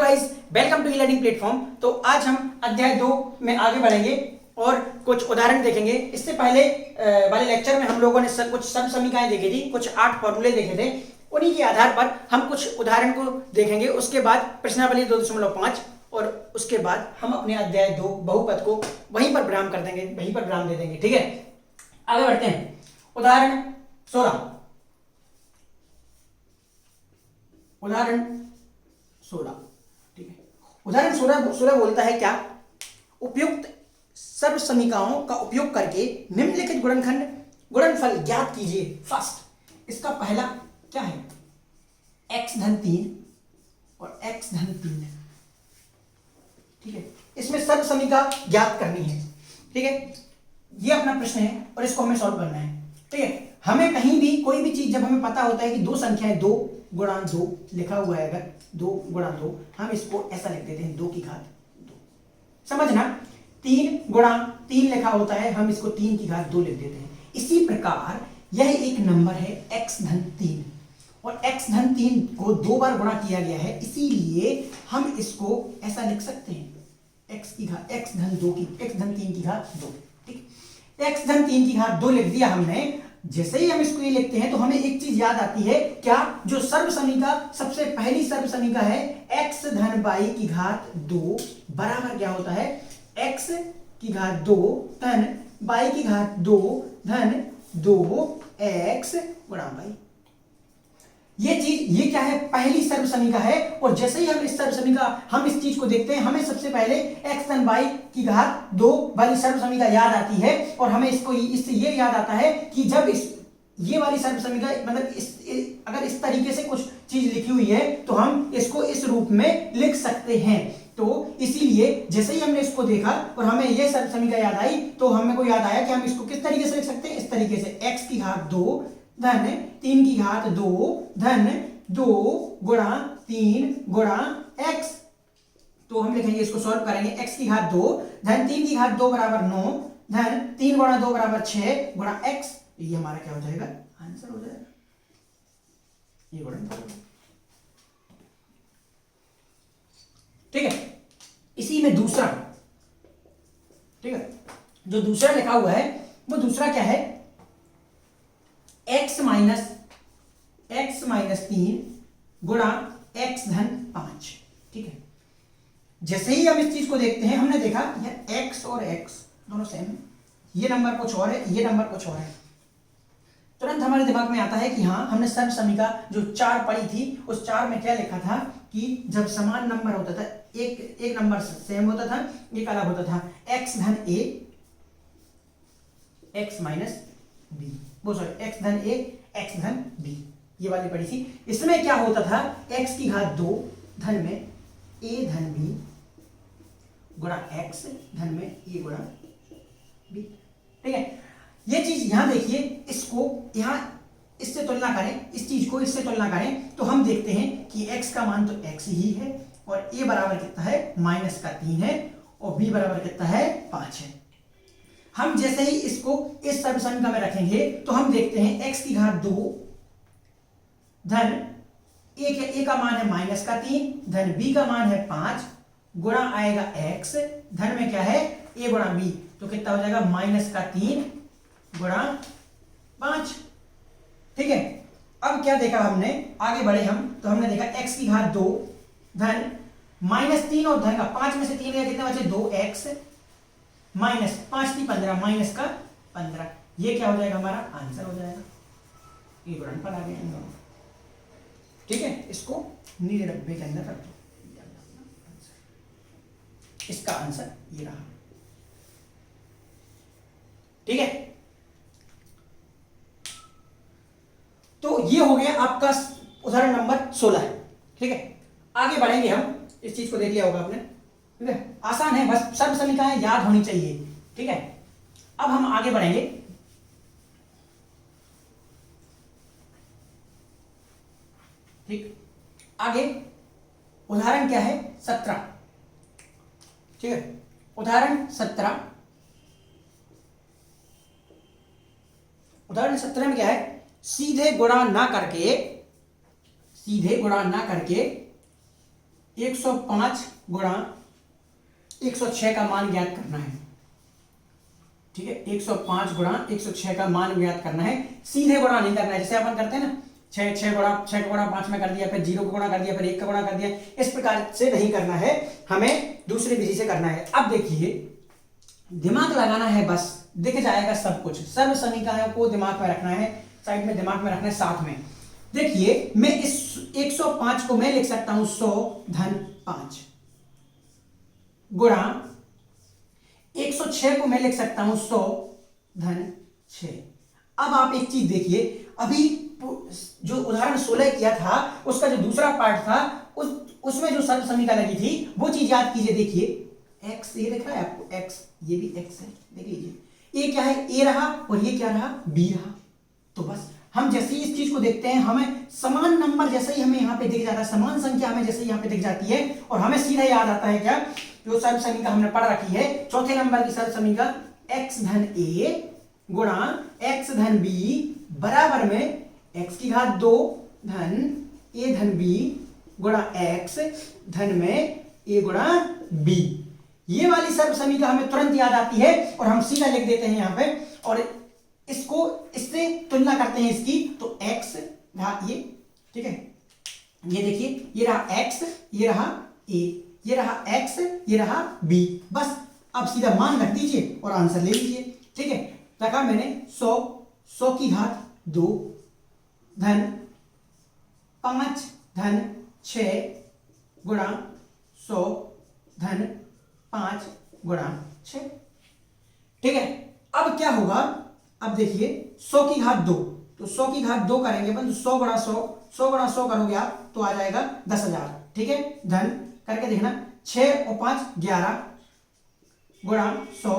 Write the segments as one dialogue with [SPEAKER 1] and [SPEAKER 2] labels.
[SPEAKER 1] Guys, welcome to e learning platform. तो आज हम अध्याय 2 में आगे बढ़ेंगे और कुछ उदाहरण देखेंगे। इससे पहले वाले लेक्चर में हम लोगों ने कुछ सब समीकरणें देखी थी, कुछ 8 फॉर्मूले देखे थे। उन्हीं के आधार पर हम कुछ उदाहरण को देखेंगे। उसके बाद प्रश्नावली 2.5 और उसके बाद हम अपने अध्याय 2 बहुपद को वहीं पर विराम कर देंगे, वहीं पर विराम दे देंगे। ठीक है, आगे बढ़ते हैं। उदाहरण 16 ठीक है। उदाहरण 16 बोलता है क्या? उपयुक्त सर्व समीकरणों का उपयोग करके निम्नलिखित गुणनफल ज्ञात कीजिए। फर्स्ट, इसका पहला क्या है? x धन 3 और x धन 3। ठीक है, इसमें सर्व समीकरण ज्ञात करनी है। ठीक है, ये अपना प्रश्न है और इसको हमें सॉल्व करना है। ठीक है, हमें कहीं भी कोई भी चीज जब हमें पता होता है कि दो संख्याएं 2 गुणा 2 लिखा हुआ है, अगर 2 गुणा 2, हम इसको ऐसा लिख देते हैं 2 की घात 2। समझना, 3 गुणा 3 लिखा होता है, हम इसको 3 की घात 2 लिख देते हैं। इसी प्रकार यह एक नंबर है x धन 3 और x धन 3 को 2 बार गुणा किया गया है, इसीलिए हम इसको ऐसा लिख सकते हैं x धन 3 की घात 2। ठीक, x धन 3 की घात 2 लिख दिया हमने। जैसे ही हम इसको ये लिखते हैं तो हमें एक चीज याद आती है, क्या? जो सर्व समीका, सबसे पहली सर्व समीका है x धन y की घात 2 बराबर क्या होता है? x की घात 2 धन y की घात 2 धन 2x गुणा y। ये क्या है? पहली सर्व समीका है। और जैसे ही हम इस चीज को देखते हैं, हमें सबसे पहले x धन y की घात 2 वाली सर्व समीका याद आती है। और हमें इससे ये याद आता है कि जब ये वाली सर्व समीका, मतलब अगर इस तरीके से कुछ चीज लिखी हुई है तो हम इसको इस रूप में लिख सकते हैं। तो इसीलिए जैसे ही हमने इसको देखा और हमें ये सर्व समीका याद आई, तो हमें को याद आया कि हम इसको किस तरीके से लिख सकते हैं? इस तरीके से, x की घात 2 धन 3 की घात 2 धन 2 गुणा 3 गुणा x। तो हम लिखेंगे, इसको सॉल्व करेंगे। x की घात 2 धन 3 की घात 2 बराबर 9 धन 3 गुणा 2 बराबर 6 गुणा x। ये हमारा क्या हो जाएगा? आंसर हो जाएगा। ये गुणनफल। ठीक है, इसी में दूसरा, ठीक है, जो दूसरा लिखा हुआ है वो दूसरा क्या है? x माइनस 3 गुणा x धन 5। ठीक है, जैसे ही हम इस चीज को देखते हैं, हमने देखा यह x और x दोनों सेम है, ये नंबर कुछ और है, ये नंबर कुछ और है। तुरंत हमारे दिमाग में आता है कि हाँ, हमने सर्व समीका जो 4 पढ़ी थी, उस 4 में क्या लिखा था कि जब समान नंबर होता था, एक नंबर सेम होता था, एक अलग होता था, x धन a x माइनस b, वो सॉरी x धन a x धन b, ये वाली पढ़ी थी। इसमें क्या होता था? x की घात 2 धन में a धन b गुणा x धन में a गुणा b। ठीक है, ये चीज यहां देखिए, इसको यहां इससे तुलना करें, इस चीज को इससे तुलना करें तो हम देखते हैं कि x का मान तो x ही है और a बराबर कितना है? -3 है और b बराबर कितना है? 5 है। हम जैसे ही इसको इस सर्व समीकरण में रखेंगे तो हम देखते हैं x की घात 2 धन a का मान है -3 धन b का मान है 5 गुणा आएगा x धन में क्या है? a गुणा b, तो कितना हो जाएगा? -3 गुणा 5। ठीक है, अब क्या देखा हमने? आगे बढ़े हम तो हमने देखा x की घात 2 धन -3 और धन का 5 में से 3 गया, कितने बचे? 2x माइनस 5 की 15 माइनस का 15। ये क्या हो जाएगा? हमारा आंसर हो जाएगा। ये गुणनफल आ गया। ठीक है, इसको नीले डब्बे के अंदर रख दो। इसका आंसर ये रहा। ठीक है, तो ये हो गया आपका उदाहरण नंबर 16। ठीक है, आगे बढ़ेंगे हम। इस चीज को देख लिया होगा आपने। ठीक है, आसान है, बस सर्व समीकरण याद होनी चाहिए। ठीक है, अब हम आगे बढ़ेंगे। ठीक, आगे उदाहरण क्या है? 17। ठीक है, उदाहरण 17 में क्या है? सीधे गुणा ना करके 105 गुणा 106 का मान ज्ञात करना है। ठीक है, 105 गुणा 106 का मान ज्ञात करना है। सीधे गुणा नहीं करना है जैसे अपन करते हैं ना, 6 गुणा 5 में कर दिया, फिर 0 का गुणा कर दिया, फिर 1 का गुणा कर दिया। इस प्रकार से नहीं करना है, हमें दूसरी विधि से करना है। अब देखिए, दिमाग लगाना है, बस दिख जाएगा सब कुछ। सर्व समीकरणों को दिमाग में रखना है, साइड में दिमाग में रखना है साथ में। देखिए, मैं इस 105 को मैं लिख सकता हूं 100 धन 5 गुणा 106 को मैं लिख सकता हूं 100 धन 6। अब आप एक चीज देखिए, अभी जो उदाहरण 16 किया था उसका जो दूसरा पार्ट था उसमें जो सर्व समीकरण लगी थी वो चीज याद कीजिए। देखिए x, ये दिख रहा है आपको x, ये भी x है, देख लीजिए। ये क्या है, a रहा, और ये क्या रहा, b रहा। तो बस हम जैसे ही इस चीज को देखते हैं, हमें समान नंबर जैसे ही हमें यहाँ पे दिख जाता है, समान संख्या हमें जैसे ही यहाँ पे दिख जाती है, और हमें सीधा याद आता है क्या, जो सर्व समीकरण हमने पढ़ रखी है, चौथे नंबर की सर्व समीकरण, x धन a गुणा x धन b बराबर में x की घात 2 धन a धन b गुणा x धन में a गुणा b। ये वाली सर्व समीकरण हमें तुरंत याद आती है और हम सीधा लिख देते हैं यहाँ पे, और इसको इससे तुलना करते हैं इसकी, तो x रहा ये, ठीक है, ये देखिए, ये रहा x, ये रहा a, ये रहा x, ये रहा b। बस अब सीधा मान रख दीजिए और आंसर ले लीजिए। ठीक है, रखा मैंने 100 की घात 2 धन 5 धन 6 गुणा 100 धन 5 गुणा 6। ठीक है, अब क्या होगा, अब देखिए 100 की घात 2, तो 100 की घात 2 करेंगे अपन, 100 गुणा 100 गुणा 100 करोगे आप तो आ जाएगा 10,000। ठीक है, धन करके देखना, 6 और 5 11 गुणा 100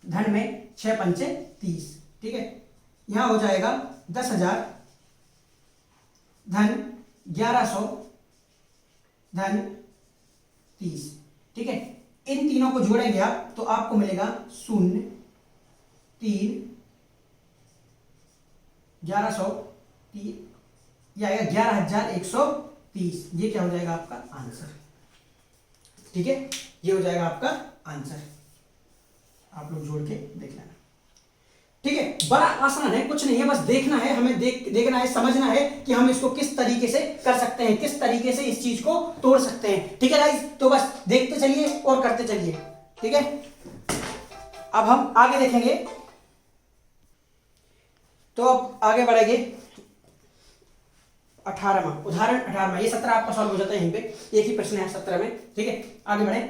[SPEAKER 1] धन में 6 पंचे 30। ठीक है, यहां हो जाएगा 10,000 धन 1100 धन 30। ठीक है, इन तीनों को जोड़ेंगे आप तो आपको मिलेगा 0 3 1100 ये आएगा 11,130। ये क्या हो जाएगा आपका आंसर। ठीक है, ये हो जाएगा आपका आंसर, आप लोग जोड़ के देख लेना। ठीक है, बड़ा आसान है, कुछ नहीं है, बस देखना है हमें, देखना है, समझना है कि हम इसको किस तरीके से कर सकते हैं, किस तरीके से इस चीज को तोड़ सकते हैं। ठीक है गाइस, तो बस देखते चलिए और करते चलिए। ठीक है, अब हम आगे देखेंगे, तो अब आगे बढ़ेंगे 18वां उदाहरण, 18वां, ये 17 आपका सॉल्व हो जाता है यहीं पे, एक ही प्रश्न है 17 में। ठीक है, आगे बढ़े,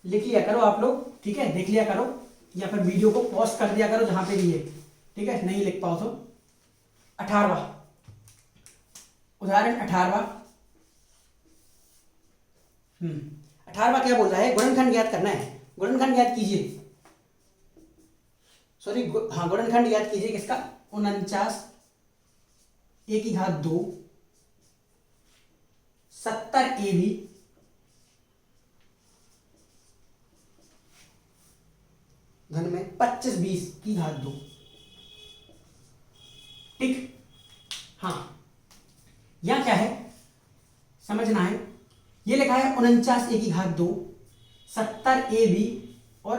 [SPEAKER 1] लिख लिया करो आप लोग। ठीक है, देख लिया करो या फिर वीडियो को पॉज कर दिया करो जहां पे भी है। ठीक है, नहीं लिख पाओ तो 18वां उदाहरण, 18वां 18वां क्या बोल रहा है, गुणनखंड ज्ञात करना है। गुणनखंड ज्ञात कीजिए, सॉरी हाँ, गुणनखंड ज्ञात कीजिए किसका, 49 a की घात 2 70 ab धन में 25 20 की घात 2। ठीक, हाँ, यहां क्या है समझना है, ये लिखा है 49 a की घात 2 70 ab और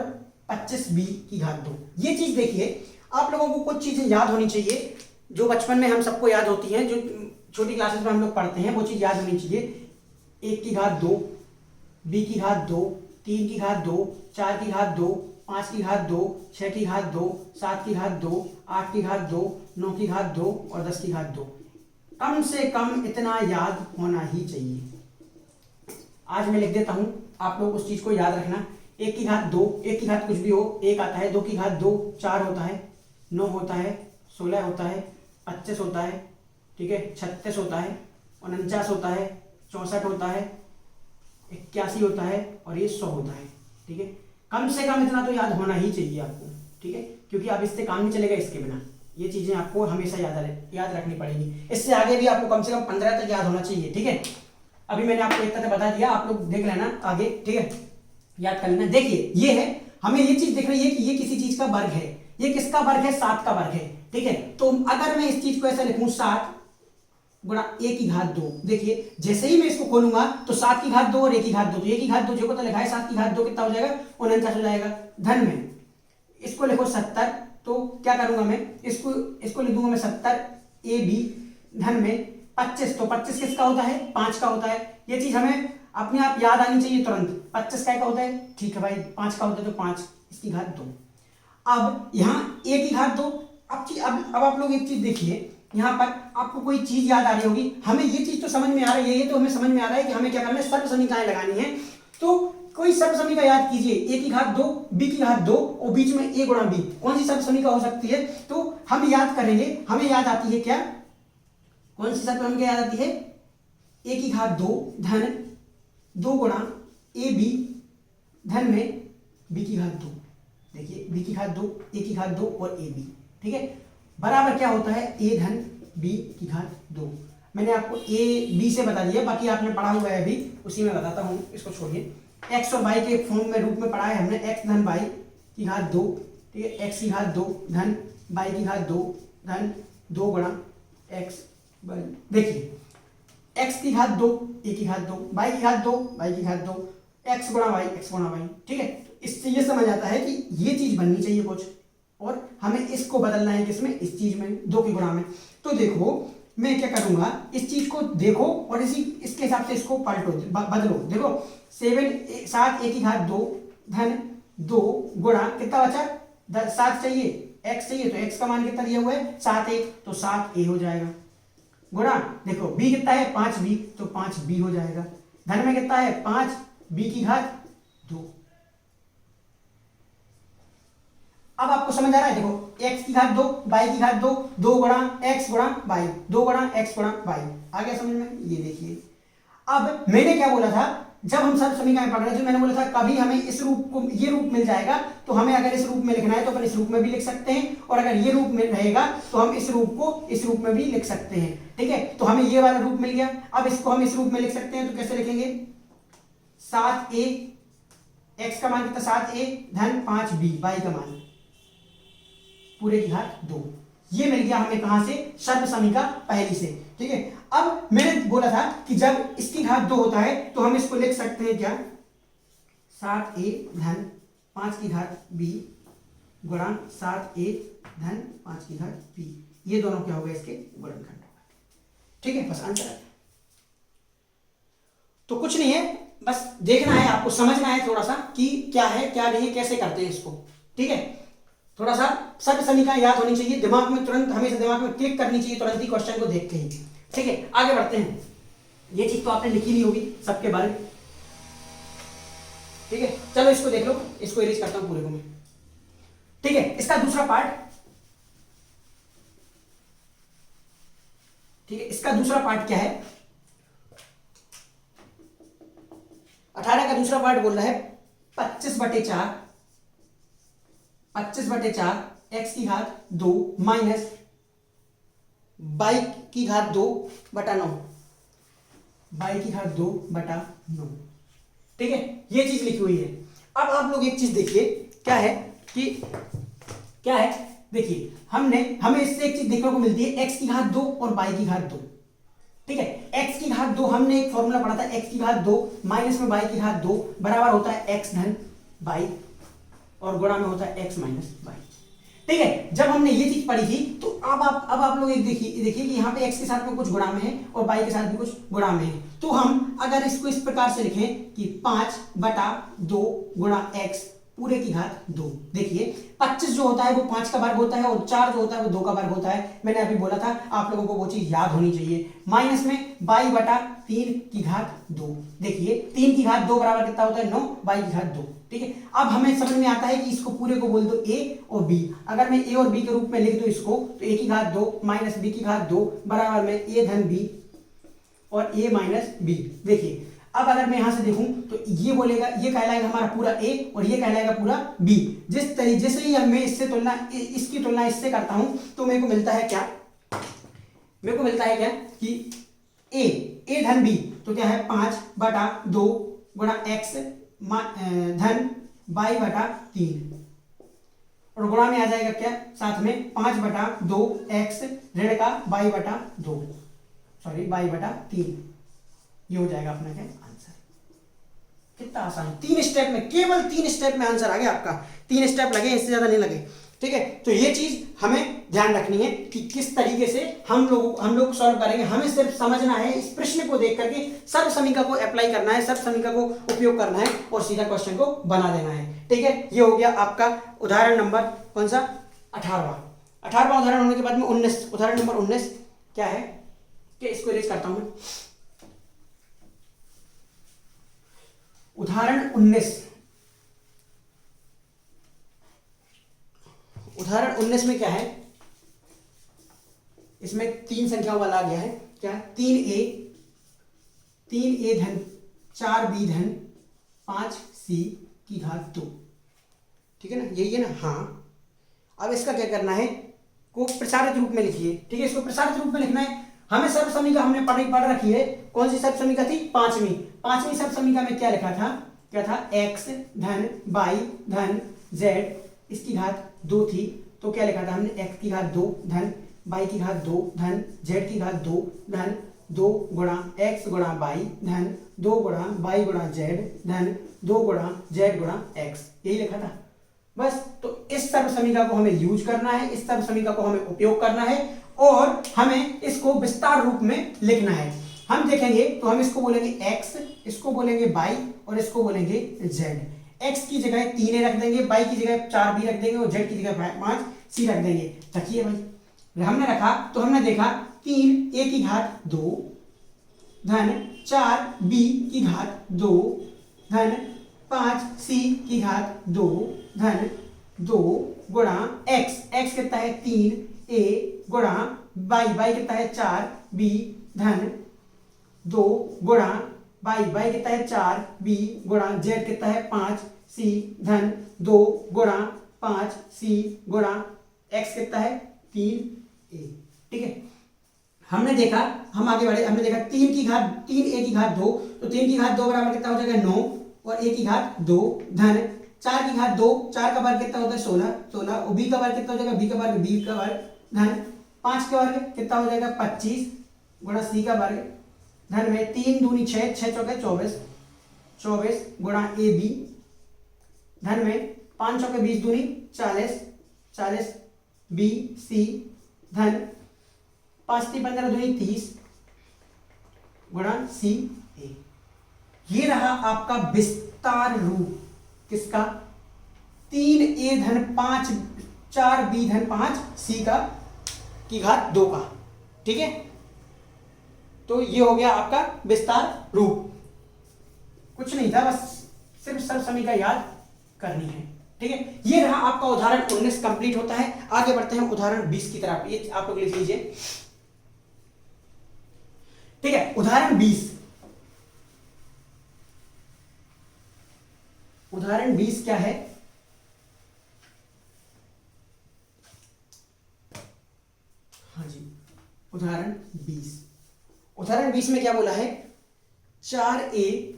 [SPEAKER 1] 25 b की घात 2। ये चीज देखिए, आप लोगों को कुछ चीजें याद होनी चाहिए जो बचपन में हम सबको याद होती हैं, जो छोटी क्लासेस में हम लोग पढ़ते हैं, वो चीज याद होनी चाहिए। 1 की घात 2, b की घात 2, 3 की घात 2, 4 की घात 2, 5 की घात 2, 6 की घात 2, 7 की घात 2, 8 की घात 2, 9 की घात 2 और 10 की घात 2। कम से कम इतना याद होना ही चाहिए। आज मैं लिख देता हूं, आप लोग उस चीज को याद रखना। 1 की घात 2, 1 की घात कुछ भी हो, 1 आता है, 2 की घात 2 4 होता है, 9 होता है, 16 होता है, 25 होता है, ठीक है, 36 होता है, 49 होता है, 64 होता है, 81 होता है और ये 100 होता है। ठीक है, कम से कम इतना तो याद होना ही चाहिए आपको। ठीक है, क्योंकि अब इससे काम नहीं चलेगा इसके बिना, ये चीजें आपको हमेशा याद रखनी पड़ेगी। इससे आगे भी आपको कम से कम 15 तक याद होना चाहिए। ठीक है, अभी मैंने आपको इतना तक बता दिया, आप लोग देख लेना आगे। ठीक है, याद कर लेना। देखिए ये है, हमें ये चीज दिख रही है कि ये किसी चीज का वर्ग है। ये किसका वर्ग है, 7 का वर्ग है। ठीक है, तो अगर मैं इस चीज को ऐसा लिखूं 7 गुणा a की घात 2। देखिए जैसे ही मैं इसको खोलूंगा तो 7 की घात 2 और a की घात 2, तो a की घात 2 जो को तो लिखा है, 7 की घात 2 कितना हो जाएगा, 49 हो जाएगा। धन में इसको लिखो 70, तो क्या करूंगा मैं, इसको लिख दूंगा मैं 70 ab धन में 25, तो 25 किसका होता है, 5 का होता है। ये चीज हमें अपने आप याद आनी चाहिए तुरंत, 25 का होता है, ठीक है भाई 5 का होता है, तो 5 इसकी घात 2। अब यहाँ a की घात 2। अब आप लोग एक चीज देखिए, यहाँ पर आपको कोई चीज याद आ रही होगी, हमें ये चीज तो समझ में आ रही है, ये तो हमें समझ में आ रहा है कि हमें क्या करना है, सर्व समीकरण लगानी है। तो कोई सर्व समीकरण याद कीजिए, a की घात 2 b की घात 2 और बीच में a गुणा b, कौन सी सर्व समीकरण हो सकती है, तो हम याद करेंगे। हमें याद आती है क्या, कौन सी सर्व समीकरण याद आती है, a की घात 2 धन 2 गुणा ab धन में b की घात 2। देखिए b की घात 2, a की घात 2 और ab, ठीक है, बराबर क्या होता है, a धन b की घात 2। मैंने आपको a b से बता दिया, बाकी आपने पढ़ा हुआ है अभी, उसी में बताता हूँ, इसको छोड़िए। x और y के फॉर्म में रूप में पढ़ा है हमने, x धन y की घात 2, ठीक है, x की घात 2 धन y की घात 2 धन 2 गुणा x। देखिए x की घात 2 a की घात 2, y की घात 2 y की घात 2, x गुणा y, ठीक है। तो इससे ये समझ आता है कि ये चीज बननी चाहिए कुछ, और हमें इसको बदलना है किसमें, इस चीज में, 2 की गुणा में। तो देखो मैं क्या करूंगा, इस चीज को देखो और इसके हिसाब से इसको पलटो, बदलो। देखो 7 a की घात 2 धन 2 गुणा कितना बचा, 7 चाहिए, x चाहिए, तो x का मान कितना दिया हुआ है, 7a, तो 7a हो जाएगा। गुणा देखो b कितना है, 5b, तो 5b हो जाएगा। धन में कितना है, 5b की घात 2। अब आपको समझ आ रहा है, देखो x की घात 2 y की घात 2, 2 गुणा x गुणा y, 2 गुणा x गुणा y, आ गया समझ में। ये देखिए अब मैंने क्या बोला था, जब हम सर्व समीकरण पढ़ रहे थे, मैंने बोला था कभी हमें इस रूप को, ये रूप मिल जाएगा तो हमें अगर इस रूप में लिखना है तो अपन इस रूप में भी लिख सकते हैं, और अगर ये रूप में रहेगा तो हम इस रूप को इस रूप में भी लिख सकते हैं, ठीक है। तो हमें ये वाला रूप मिल गया, अब इसको हम इस रूप में लिख सकते हैं, तो कैसे लिखेंगे, 7a, x का मान कितना 7a धन 5b, y का मान पूरे की घात 2। ये मिल गया हमें कहां से, सर्व समीकरण पहली से, ठीक है। अब मैंने बोला था कि जब इसकी घात 2 होता है तो हम इसको लिख सकते हैं क्या, 7a धन 5 की घात b गुणा 7a धन 5 की घात b, ये दोनों क्या हो गए, इसके गुणनखंड, ठीक है। बस आंसर है, तो कुछ नहीं है, बस देखना है आपको, समझना है थोड़ा सा कि क्या है क्या नहीं है, कैसे करते हैं इसको, ठीक है। थोड़ा सा सर्व समीकरण याद होनी चाहिए, दिमाग में तुरंत, हमेशा दिमाग में क्लिक करनी चाहिए तुरंत ही क्वेश्चन को देख के ही, ठीक है। आगे बढ़ते हैं, ये चीज तो आपने लिखी ली होगी सबके बारे में, ठीक है। चलो इसको देख लो, इसको इरेज करता हूं पूरे को मैं, ठीक है। इसका दूसरा पार्ट, ठीक है, इसका दूसरा पार्ट क्या है, 18 का दूसरा पार्ट बोल रहा है 25/4 x की घात 2 माइनस y की घात 2/9, y की घात 2/9, ठीक है। ये चीज लिखी हुई है। अब आप लोग एक चीज देखिए, क्या है कि क्या है, देखिए हमें इससे एक चीज देखने को मिलती है, x की घात 2 और y की घात 2, ठीक है। x की घात 2 हमने एक फॉर्मूला पढ़ा था, x की घात 2 माइनस में y की घात 2 बराबर होता है x धन y, और गुणा में होता है x माइनस y, ठीक है। जब हमने ये चीज पढ़ी थी तो अब आप लोग एक देखिए कि यहाँ पे x के साथ में कुछ गुणा में है और y के साथ भी कुछ गुणा में है, तो हम अगर इसको इस प्रकार से लिखें कि 5/2 गुणा x पूरे की घात 2। देखिए 25 जो होता है वो 5 का वर्ग होता है, और 4 जो होता है वो 2 का वर्ग होता है, मैंने अभी बोला था, आप लोगों को वो चीज याद होनी चाहिए। माइनस में y/3 की घात 2, देखिए 3 की घात 2 बराबर कितना होता है, 9, y की घात 2, ठीक है। अब हमें समझ में आता है कि इसको पूरे को बोल दो a और b, अगर मैं a और b के रूप में लिख दूं इसको, तो a की घात 2 माइनस b की घात 2 बराबर में a धन b और a माइनस b। देखिए अब अगर मैं यहां से देखूं तो ये बोलेगा, ये कहलाएगा हमारा पूरा a और ये कहलाएगा पूरा b। जिस तरीके से ही मैं इससे तुलना, इसकी तुलना इससे करता हूं तो मेरे को मिलता है क्या, कि a धन b, तो क्या है 5/2 गुणा x धन y/3, और गुणा में आ जाएगा क्या, साथ में 5/2 x ऋण का y/2, सॉरी बाई बटा 3, ये हो जाएगा अपना क्या आंसर। कितना आसान है, 3 स्टेप में, केवल 3 स्टेप में आंसर आ गया आपका। 3 स्टेप लगे, इससे ज्यादा नहीं लगे, ठीक है। तो ये चीज हमें ध्यान रखनी है कि किस तरीके से हम लोग सॉल्व करेंगे। हमें सिर्फ समझना है, इस प्रश्न को देख करके सर्व समीकरण को अप्लाई करना है, सर्व समीकरण को उपयोग करना है और सीधा क्वेश्चन को बना देना है, ठीक है। ये हो गया आपका उदाहरण नंबर कौन सा, 18वां उदाहरण होने के बाद में 19, उदाहरण नंबर 19 क्या है कि इसको इरेज करता हूं मैं। उदाहरण 19 में क्या है, इसमें 3 संख्या वाला आ गया है क्या, 3a धन 4b धन 5c की घात 2, ठीक है ना, यही है ना, हाँ। अब इसका क्या करना है, को प्रसारित रूप में लिखिए, ठीक है। इसको प्रसारित रूप में लिखना है। हमें सर्व समीकरण हमने पढ़ रखी है, कौन सी सर्व समीकरण थी, पांचवी सर्व समीकरण में क्या लिखा था, क्या था, x धन y धन z इसकी घात 2 थी। तो क्या लिखा था हमने, x की घात 2 धन y की घात 2 धन z की घात 2 धन 2 गुणा x गुणा y धन 2 गुणा y गुणा z धन 2 गुणा z गुणा x, यही लिखा था बस। तो इस सर्व समीकरण को हमें यूज करना है, इस सर्व समीकरण को हमें उपयोग करना है और हमें इसको विस्तार रूप में लिखना है। हम देखेंगे तो हम इसको बोलेंगे x, इसको बोलेंगे y और इसको बोलेंगे z। x की जगह 3a रख देंगे, y की जगह 4b रख देंगे और z की जगह 5c रख देंगे। रखिए भाई, हमने रखा तो हमने देखा 3a की घात 2 धन 4b की घात 2 धन 5c की घात 2 धन 2 गुणा x कितना है 3a गुणा y कितना है 4b धन 2 गुणा y कितना है 4b गुणा z कितना है 5c धन 2 गुणा 5c गुणा x कितना है 3a, ठीक है। हमने देखा, हम आगे बढ़े, हमने देखा 3a की घात 2, तो 3 की घात 2 बराबर कितना हो जाएगा 9 और a की घात 2 धन 4 की घात 2, 4 का वर्ग कितना होता है 16 और b का वर्ग कितना हो जाएगा, b का वर्ग धन 5 का वर्ग कितना हो जाएगा 25 गुणा c का वर्ग धन में 3 दूनी 6, 6 चौके 24 गुणा ab धन में 5 चौके 20 दूनी 40 b c धन 5 3 15 दूनी 30 गुणा c a। ये रहा आपका विस्तार रूप किसका, 3a धन 5 4b धन 5c का की घात 2 का, ठीक है। तो ये हो गया आपका विस्तार रूप, कुछ नहीं था, बस सिर्फ सर्व समीकरण याद करनी है, ठीक है। ये रहा आपका उदाहरण 19 कंप्लीट होता है। आगे बढ़ते हैं उदाहरण 20 की तरफ, ये आप लोग लिख लीजिए, ठीक है। उदाहरण 20 क्या है, हाँ जी, उदाहरण 20 में क्या बोला है, 4a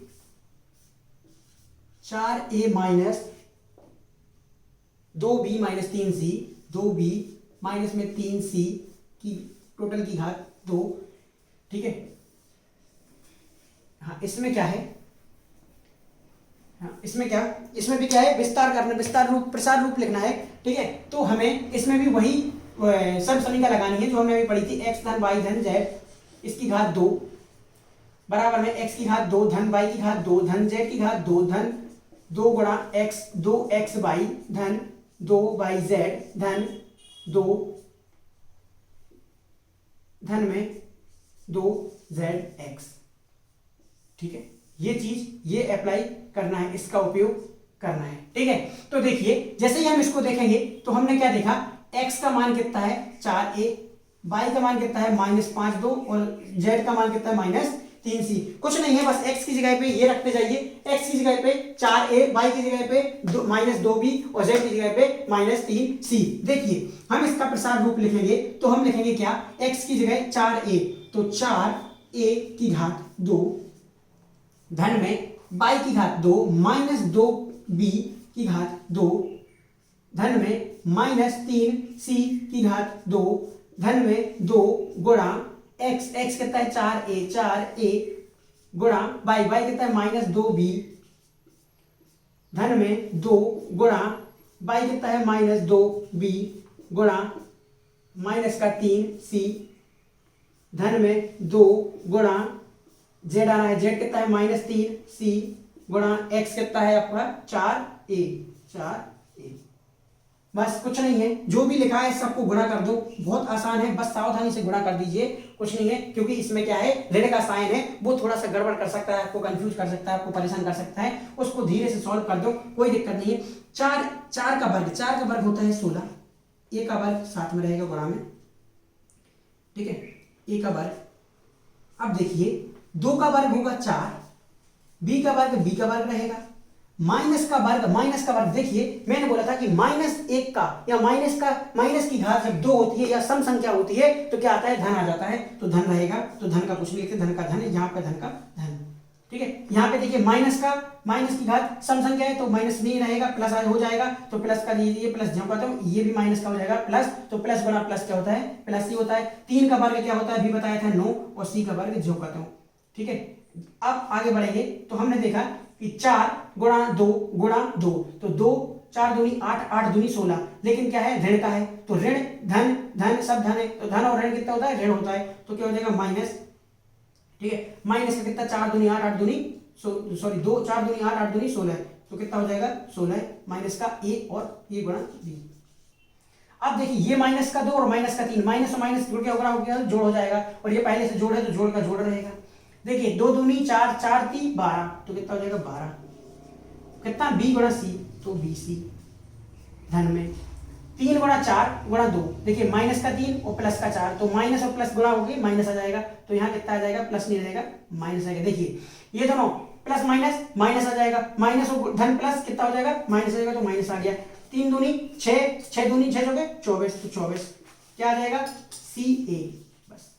[SPEAKER 1] minus 2b minus 3c, 2b minus में 3c की टोटल की घात 2, ठीक है। हाँ, इसमें क्या है, हाँ, इसमें भी क्या है, प्रसार रूप लिखना है, ठीक है। तो हमें इसमें भी वही सर्व समीकरण लगानी है जो हमने अभी पढ़ी थी, x धन y धन z इसकी घात 2 बराबर में x की घात 2 धन y की घात 2 धन z की घात 2 धन 2 गुणा x 2xy धन 2yz धन 2 धन में 2zx, ठीक है। ये चीज ये अप्लाई करना है, इसका उपयोग करना है, ठीक है। तो देखिए, जैसे ही हम इसको देखेंगे तो हमने क्या देखा, x का मान कितना है 4a, y का मान कितना है -5 2 और z का मान कितना है -3c। कुछ नहीं है, बस x की जगह पे ये रखते जाइए, x की जगह पे 4a, y की जगह पे -2b और z की जगह पे -3c। देखिए, हम इसका प्रसार रूप लिखेंगे तो हम लिखेंगे क्या, x की जगह 4a, तो 4a की घात 2 धन में y की घात 2 -2b की घात 2 धन में -3c की घात 2 धन में 2 गुणा x कितना है 4a गुणा y कितना है -2b धन में 2 गुणा y कितना है -2b गुणा -3c धन में 2 गुणा z आना है z कितना है -3c गुणा x कितना है आपका 4a बस कुछ नहीं है, जो भी लिखा है सबको गुणा कर दो, बहुत आसान है, बस सावधानी से गुणा कर दीजिए, कुछ नहीं है, क्योंकि इसमें क्या है ऋण का साइन है, वो थोड़ा सा गड़बड़ कर सकता है, आपको कंफ्यूज कर सकता है, आपको परेशान कर सकता है, उसको धीरे से सॉल्व कर दो, कोई दिक्कत नहीं है। चार का वर्ग होता है 16, ए का वर्ग साथ में रहेगा गुणा में, ठीक है, ए का वर्ग। अब देखिए 2 का वर्ग होगा 4, बी का वर्ग रहेगा, माइनस का वर्ग देखिए मैंने बोला था कि -1 का या माइनस की घात जब 2 होती है या सम संख्या होती है तो क्या आता है धन आ जाता है, तो धन रहेगा, तो धन का कुछ नहीं लिखते, धन का धन, यहाँ पे धन का धन, ठीक है। यहाँ पे देखिए माइनस की घात सम संख्या है तो माइनस नहीं रहेगा, प्लस हो जाएगा, तो प्लस का ये प्लस जब कहता हूँ ये भी माइनस का हो जाएगा प्लस, तो प्लस गुणा प्लस क्या होता है प्लस ही होता है। 3 का वर्ग क्या होता है अभी बताया था 9, और सी का वर्ग जो कहता हूँ, ठीक है। अब आगे बढ़ेंगे तो हमने देखा कि 4 गुणा 2 गुणा 2, तो 2 4 दूनी 8, 8 दूनी 16, लेकिन क्या है ऋण का है, तो ऋण धन धन सब धन है, तो धन और ऋण कितना होता है ऋण होता है, तो क्या हो जाएगा माइनस, ठीक है। माइनस का कितना 4 दूनी 8, 8 दूनी 2 4 दूनी 8, 8 दूनी 16, तो कितना हो जाएगा 16 माइनस का a और ये गुणा b। अब देखिए ये माइनस का 2 और माइनस का 3, माइनस और माइनस जुड़ के हो गया जोड़ हो जाएगा, और ये पहले से जोड़ है तो जोड़ का जोड़ रहेगा। देखिए 2 दूनी 4, 4 3 12, तो कितना हो जाएगा 12, कितना b गुणा c, तो bc धन में 3 गुणा 4 गुणा 2, देखिए माइनस का 3 और प्लस का 4, तो माइनस और प्लस गुणा होगी माइनस आ जाएगा, तो यहाँ कितना आ जाएगा प्लस नहीं रहेगा माइनस आएगा। देखिए ये दोनों प्लस माइनस आ जाएगा, माइनस और धन प्लस कितना हो जाएगा माइनस आ जाएगा, तो माइनस आ गया। 3 दूनी 6, 6 दूनी 6 हो गए 24, तो 24 क्या आ जाएगा CA। बस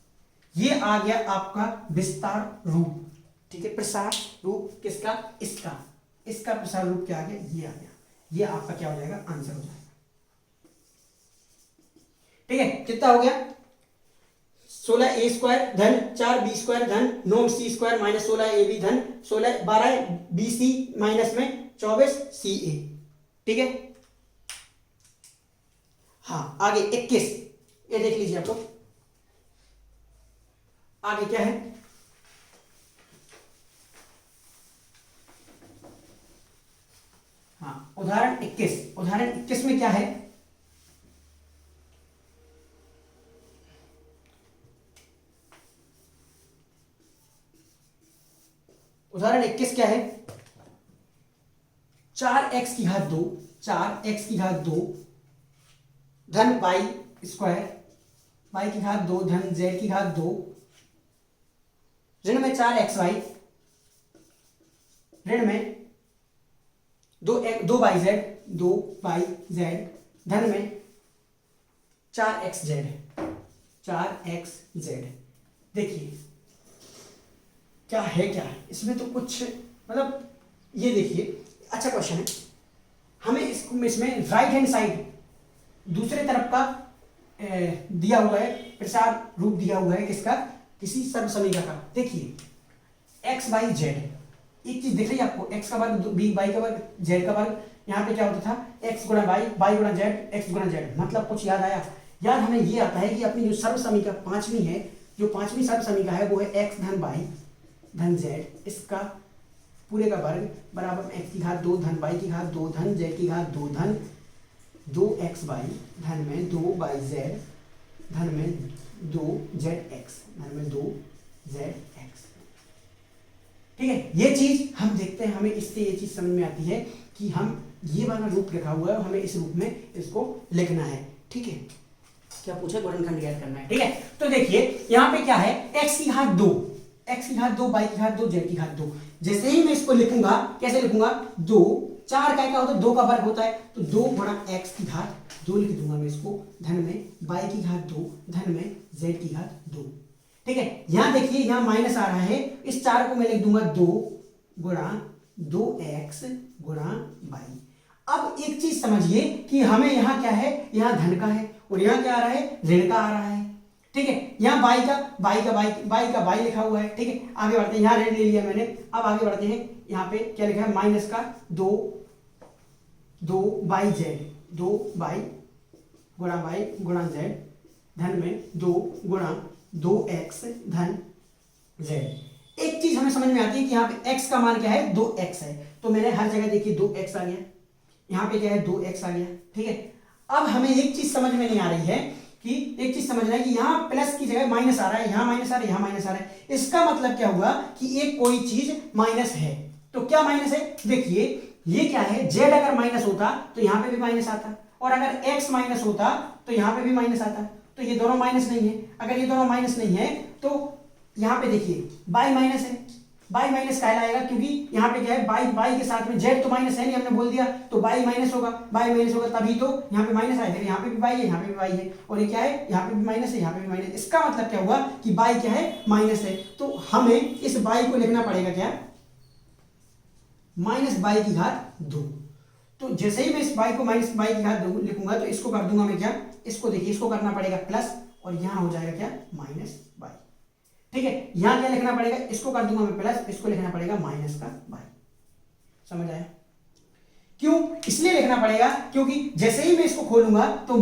[SPEAKER 1] ये आ गया आपका विस्तार रूप, ठीक है, प्रसार रूप किसका, इसका प्रसार रूप क्या आ गया, ये आ गया, ये आपका क्या हो जाएगा आंसर हो जाएगा, ठीक है। कितना हो गया 16a स्क्वायर धन 4b स्क्वायर धन 9c स्क्वायर माइनस 16ab धन 12bc माइनस में 24ca, ठीक है। हाँ आगे 21, ये देख लीजिए आप लोग, आगे क्या है, हाँ उदाहरण 21 में क्या है, उदाहरण 21 क्या है, 4x की घात 2 धन y स्क्वायर y की घात 2 धन z की घात 2 ऋण में 4xy ऋण में 2yz धन में 4xz। देखिए क्या है इसमें तो कुछ मतलब, ये देखिए अच्छा क्वेश्चन है, हमें इसमें राइट हैंड साइड दूसरे तरफ का दिया हुआ है, प्रसार रूप दिया हुआ है किसका, किसी सर्व समीकरण का। देखिए x y z, एक चीज दिख रही है आपको, x का वर्ग b y का वर्ग z का वर्ग, यहाँ पे क्या होता था x गुणा y गुणा z, x गुणा z, मतलब कुछ याद आया, याद हमें ये आता है कि अपनी जो सर्व समीकरण पांचवी है, जो पांचवी सर्व समीकरण है वो है x धन y धन z, इसका पूरे का वर्ग बराबर x की घात 2 धन y की घात 2 धन z की घात 2 धन 2xy धन में 2yz धन में 2zx धन में 2zx, ठीक है। ये चीज हम देखते हैं, हमें इससे ये चीज समझ में आती है कि हम ये वाला रूप लिखा हुआ है, हमें इस रूप में इसको लिखना है, ठीक है। क्या पूछा, गुणनखंड ज्ञात करना है, ठीक है। तो देखिए यहाँ पे क्या है, x की घात 2 y की घात 2 z की घात 2, जैसे ही मैं इसको लिखूंगा, कैसे लिखूंगा, 2 4 क्या होता है 2 का वर्ग होता है, तो 2 गुणा x की घात 2 लिख दूंगा मैं इसको, धन में y की घात 2 धन में z की घात 2, ठीक है। यहां देखिए यहाँ माइनस आ रहा है, इस 4 को मैं लिख दूंगा 2 गुणा 2x गुणा y। अब एक चीज समझिए कि हमें यहाँ क्या है, यहाँ धन का है और यहाँ क्या आ रहा है ऋण का आ रहा है, ठीक है। यहाँ बाई का बाई लिखा हुआ है, ठीक है। आगे बढ़ते हैं, यहाँ रेड ले लिया मैंने। अब आगे बढ़ते हैं, यहाँ पे क्या लिखा है, माइनस का 2 बाई जेड, 2 बाई गुणा जेड धन में 2 गुणा 2x धन जेड। एक चीज हमें समझ में आती है कि यहाँ पे x का मान क्या है, 2x है। तो मैंने हर जगह देखिए 2x आ गया, यहाँ पे क्या है 2x आ गया, ठीक है। अब हमें एक चीज समझ में नहीं आ रही है कि एक चीज समझना है कि यहाँ प्लस की जगह माइनस आ रहा है, यहाँ माइनस आ रहा है, यहाँ माइनस आ रहा है। इसका मतलब क्या हुआ कि एक कोई चीज माइनस है। तो क्या माइनस है, देखिए ये क्या है, z अगर माइनस होता तो यहाँ पे भी माइनस आता, और अगर x माइनस होता तो यहाँ पे भी माइनस आता। तो ये दोनों माइनस नहीं है। अगर ये दोनों माइनस नहीं है तो यहाँ पे देखिए बाई माइनस है, बाई माइनस कहलाएगा क्योंकि यहाँ पे क्या है, बाई के साथ में z तो माइनस है नहीं, हमने बोल दिया, तो बाई माइनस होगा, तभी तो यहाँ पे माइनस आएगा। यहाँ पे भी बाई है, यहाँ पे भी बाई है, और ये क्या है, यहाँ पे भी माइनस है, यहाँ पे भी माइनस। इसका मतलब क्या हुआ कि बाई क्या है, माइनस है। तो हमें इस बाई को लिखना पड़ेगा क्या, माइनस बाई की घात 2। तो जैसे ही मैं इस बाई को माइनस बाई की घात 2 लिखूंगा तो इसको कर दूंगा मैं क्या, इसको देखिए, इसको करना पड़ेगा प्लस, और यहां हो जाएगा क्या, माइनस बाई, ठीक है। यहां क्या लिखना पड़ेगा, इसको कर दूंगा मैं प्लस, इसको लिखना पड़ेगा माइनस का बाई। समझ आया? क्यों इसलिए लिखना पड़ेगा क्योंकि जैसे ही मैं इसको खोलूंगा तो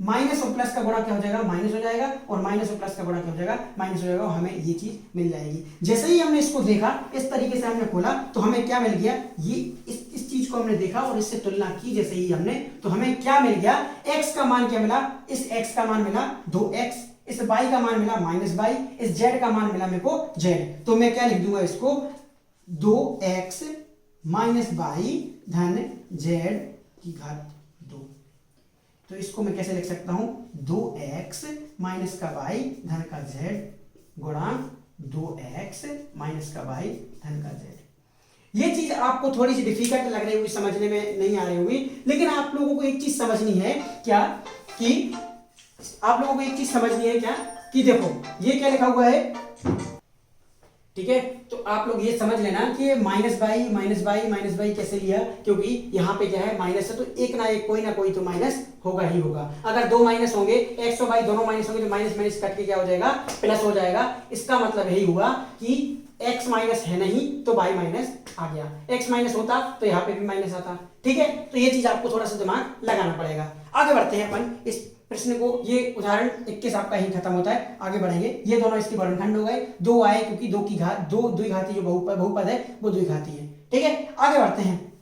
[SPEAKER 1] माइनस और प्लस का गुणा क्या हो जाएगा, माइनस हो जाएगा, और माइनस और प्लस का गुणा क्या हो जाएगा, माइनस हो जाएगा, और हमें ये चीज मिल जाएगी। जैसे ही हमने इसको देखा, इस तरीके से हमने खोला, तो हमें क्या मिल गया, ये इस चीज को हमने देखा और इससे तुलना की जैसे ही हमने, तो हमें क्या मिल गया, x का मान क्या मिला, इस x का मान मिला 2x, इस y का मान मिला माइनस बाई, इस z का मान मिला मेरे को z। तो मैं क्या लिख दूंगा इसको, 2x माइनस बाई धन z की घात 2। तो इसको मैं कैसे लिख सकता हूं, 2x माइनस का बाई धन का z गुणा 2x माइनस का बाई धन का z। ये चीज आपको थोड़ी सी डिफिकल्ट लग रही होगी, समझने में नहीं आ रही होगी, लेकिन आप लोगों को एक चीज समझनी है क्या, कि आप लोगों को एक चीज समझनी है क्या, कि देखो ये क्या लिखा हुआ है, ठीक है। तो आप लोग ये समझ लेना कि माइनस बाई कैसे लिया, क्योंकि यहाँ पे क्या है, माइनस है, तो एक ना एक कोई ना कोई तो माइनस होगा ही होगा। अगर दो माइनस होंगे, एक्स और वाई दोनों माइनस होंगे, तो माइनस माइनस कट के क्या हो जाएगा, प्लस हो जाएगा। इसका मतलब यही हुआ कि x माइनस है नहीं तो y माइनस आ गया, x माइनस होता तो यहाँ पे भी माइनस आता, ठीक है। तो ये चीज आपको थोड़ा सा दिमाग लगाना पड़ेगा। आगे बढ़ते हैं अपन इस प्रश्न को, ये उदाहरण 21 आपका ही खत्म होता है, आगे बढ़ेंगे। ये दोनों इसके वर्णखंड हो गए, 2 आए क्योंकि 2 की घात, 2 द्विघाती जो बहुपद है वो द्विघाती है, ठीक है। आगे बढ़ते हैं,